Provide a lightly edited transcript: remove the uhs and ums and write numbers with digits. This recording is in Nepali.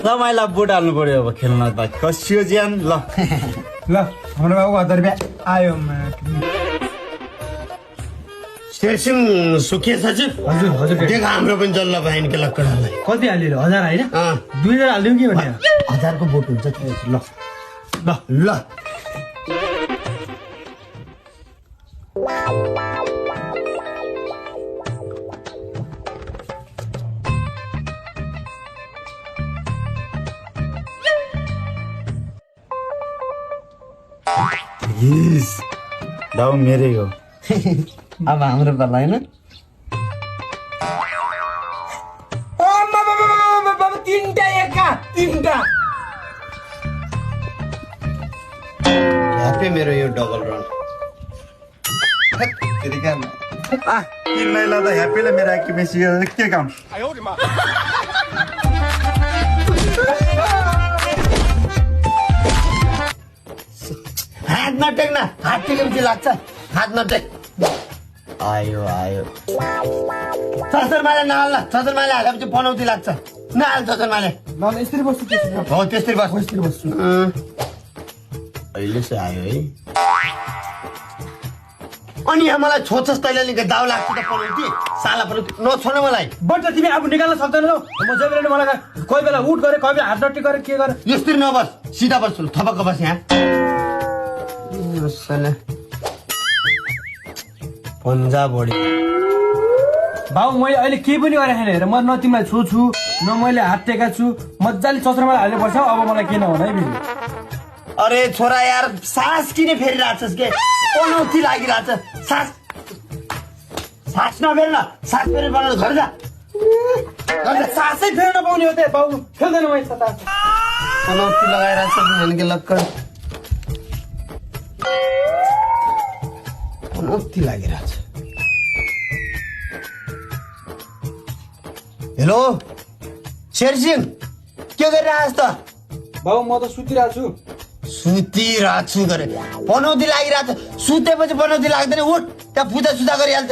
ल मैले बुट हाल्नु पर्यो अब खेल्न त कसियो ज्यान ल ल हाम्रो बाबु 1000 रुपियाँ आयो स्टेसन सुकिया छ हजुर हजुर देख हाम्रो पनि जल्ल बहिनी के लक्कडलाई कति हालिदियो 1000 होइन 2000 हालिदिउँ के भने 1000 को बोट हुन्छ ल ल ल यस दाउ मेरै हो अब हाम्रो पाला हैन बाबा तीनटा एका तीनटा ह्यापी मेरो यो डबल रन किन्नै लाँदा ह्याप्पीलाई मेरो एक्टिभेसी के काम हात नटेक न हात टेकेपछि लाग्छ हात नटेक आयो आयो चचरमाले नहाल न चचरमाले हालेपछि पनौती लाग्छ नहाल चचरमाले ल यस्तरी बस्छु हो त्यस्तै बस यस्तरी बस्छु अहिले चाहिँ आयो है अनि यहाँ मलाई छोड्छस् तैँले निकै दाउ लाग्छ त पनौती साला पनौती नछोड्न मलाई बट तिमी आफू निकाल्न सक्दैनौ म जबेले मलाई कोही बेला उठ गरे कोही बेला हात डट्टी गरे के गरे यस्तरी नबस सिधा बस थपक्क बस यहाँ पन्जा बढी बाबु मैले अहिले केही पनि गरेको छैन हेर म न तिमीलाई छोछु न मैले हात टेका छु मजाले चस्रमा हालेर बस्छौ अब मलाई के नहुन है फेरि अरे छोरा यार सास किन फेरिरहेछस् के पनौती लागिरहेछ सास सास नफेर न सास फेरि बनाएर घर जा सासै फेर्न नपाउने हो त्यहाँ बाबु खेल्दैन मैले सता पनौती लगाइरहेछ के लक्कड पनौती लागिरहेछ हेलो शेरसिंह के गरिरहेछ त बाबु म त सुतिरहेको छु सुतिरहेको छु गरे पनौती लागिरहेछ सुतेपछि पनौती लाग्दैन उठ त्यहाँ पूजा सुजा गरिहाल्छ